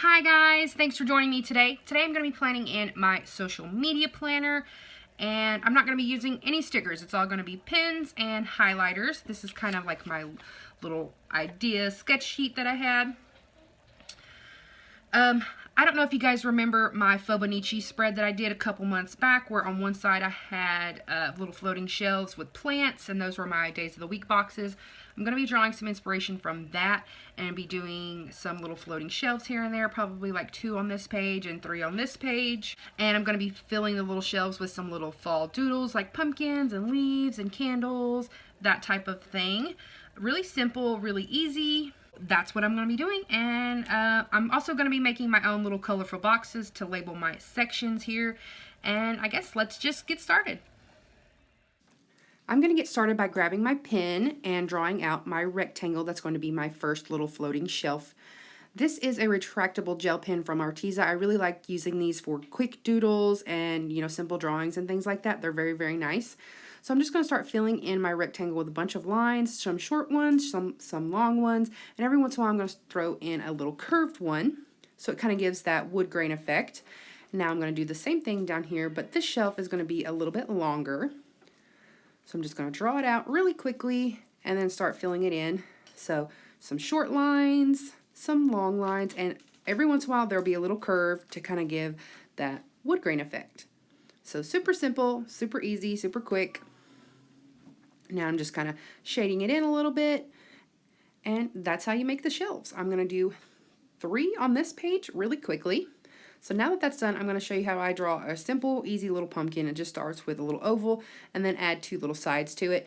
Hi guys, thanks for joining me today. Today I'm going to be planning in my social media planner, and I'm not going to be using any stickers. It's all going to be pins and highlighters. This is kind of like my little idea sketch sheet that I had. I don't know if you guys remember my Fibonacci spread that I did a couple months back, where on one side I had little floating shelves with plants, and those were my days of the week boxes. I'm going to be drawing some inspiration from that and be doing some little floating shelves here and there, probably like 2 on this page and 3 on this page. And I'm going to be filling the little shelves with some little fall doodles like pumpkins and leaves and candles, that type of thing. Really simple, really easy. That's what I'm going to be doing, and I'm also going to be making my own little colorful boxes to label my sections here, and I guess let's just get started. I'm going to get started by grabbing my pen and drawing out my rectangle that's going to be my first little floating shelf. This is a retractable gel pen from Arteza. I really like using these for quick doodles and, simple drawings and things like that. They're very, very nice. So I'm just going to start filling in my rectangle with a bunch of lines, some short ones, some long ones, and every once in a while I'm going to throw in a little curved one, so it kind of gives that wood grain effect. Now I'm going to do the same thing down here, but this shelf is going to be a little bit longer. So I'm just going to draw it out really quickly and then start filling it in. So some short lines, some long lines, and every once in a while there'll be a little curve to kind of give that wood grain effect. So super simple, super easy, super quick. Now I'm just kind of shading it in a little bit, and that's how you make the shelves. I'm going to do 3 on this page really quickly. So now that that's done, I'm going to show you how I draw a simple, easy little pumpkin. It just starts with a little oval and then add 2 little sides to it.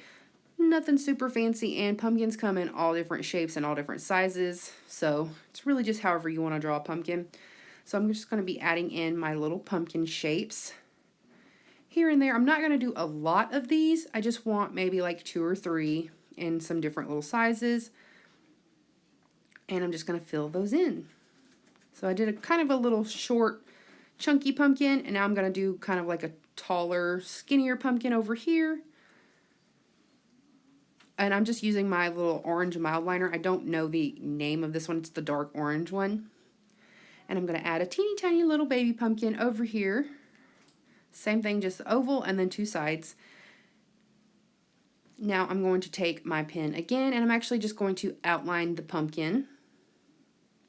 Nothing super fancy, and pumpkins come in all different shapes and all different sizes, so it's really just however you want to draw a pumpkin. So I'm just going to be adding in my little pumpkin shapes here and there. I'm not going to do a lot of these. I just want maybe like 2 or 3 in some different little sizes, and I'm just going to fill those in. So I did a kind of a little short, chunky pumpkin, and now I'm going to do kind of like a taller, skinnier pumpkin over here. And I'm just using my little orange mild liner. I don't know the name of this one. It's the dark orange one. And I'm going to add a teeny tiny little baby pumpkin over here. Same thing, just oval and then 2 sides. Now I'm going to take my pen again, and I'm actually just going to outline the pumpkin.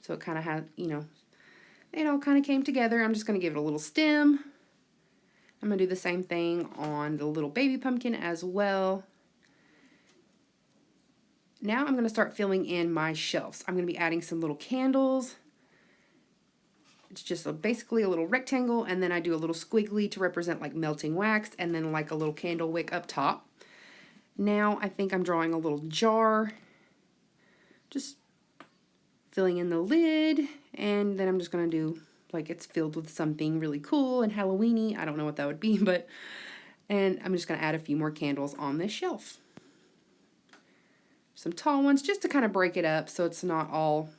So it kind of has, it all kind of came together. I'm just going to give it a little stem. I'm going to do the same thing on the little baby pumpkin as well. Now I'm going to start filling in my shelves. I'm going to be adding some little candles. It's just basically a little rectangle, and then I do a little squiggly to represent like melting wax, and then like a little candle wick up top. Now I think I'm drawing a little jar, just filling in the lid, and then I'm just going to do like it's filled with something really cool and Halloween-y. I don't know what that would be, and I'm just going to add a few more candles on this shelf. Some tall ones just to kind of break it up so it's not all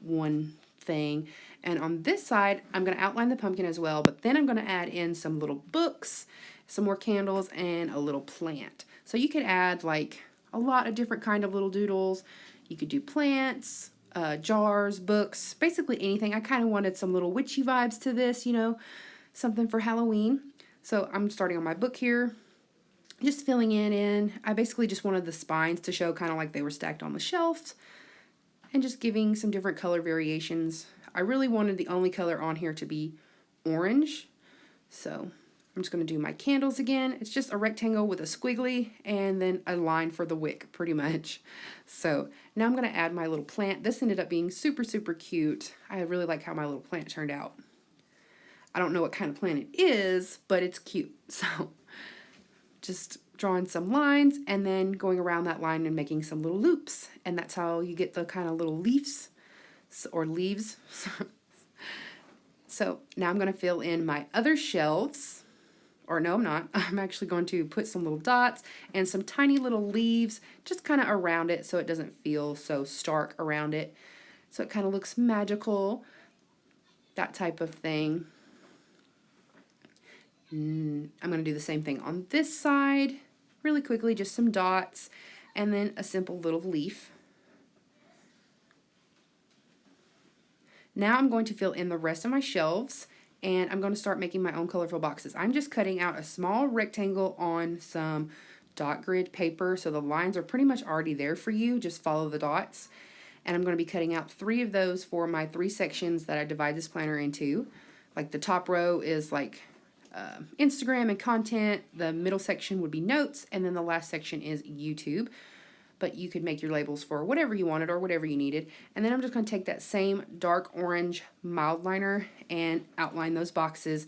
one thing. And on this side, I'm going to outline the pumpkin as well, but then I'm going to add in some little books, some more candles, and a little plant. So you could add like a lot of different kind of little doodles. You could do plants, jars, books, basically anything. I kind of wanted some little witchy vibes to this, something for Halloween. So I'm starting on my book here, just filling it in. I basically just wanted the spines to show kind of like they were stacked on the shelves, and just giving some different color variations. I really wanted the only color on here to be orange, so I'm just going to do my candles again. It's just a rectangle with a squiggly and then a line for the wick, pretty much. So now I'm going to add my little plant. This ended up being super, super cute. I really like how my little plant turned out. I don't know what kind of plant it is, but it's cute. So just drawing some lines and then going around that line and making some little loops. And that's how you get the kind of little leaves or leaves. So now I'm going to fill in my other shelves. Or no, I'm not. I'm actually going to put some little dots and some tiny little leaves just kind of around it so it doesn't feel so stark around it. So it kind of looks magical, that type of thing. I'm going to do the same thing on this side really quickly, just some dots and then a simple little leaf. Now I'm going to fill in the rest of my shelves, and I'm going to start making my own colorful boxes. I'm just cutting out a small rectangle on some dot grid paper, so the lines are pretty much already there for you. Just follow the dots. And I'm going to be cutting out 3 of those for my 3 sections that I divide this planner into. Like the top row is like Instagram and content, the middle section would be notes, and then the last section is YouTube. But you could make your labels for whatever you wanted or whatever you needed. And then I'm just going to take that same dark orange mild liner and outline those boxes.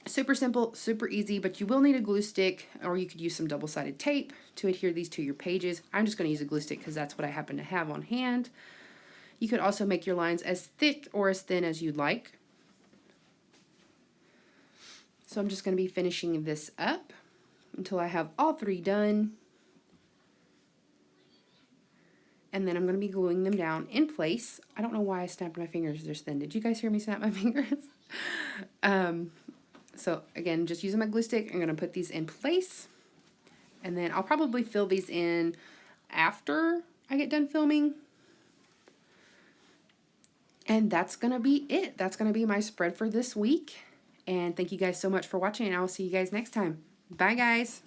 Super simple, super easy, but you will need a glue stick, or you could use some double-sided tape to adhere these to your pages. I'm just going to use a glue stick because that's what I happen to have on hand. You could also make your lines as thick or as thin as you'd like. So I'm just going to be finishing this up until I have all 3 done. And then I'm going to be gluing them down in place. I don't know why I snapped my fingers this thin. Did you guys hear me snap my fingers? So again, just using my glue stick, I'm going to put these in place. And then I'll probably fill these in after I get done filming. And that's going to be it. That's going to be my spread for this week. And thank you guys so much for watching, and I will see you guys next time. Bye, guys.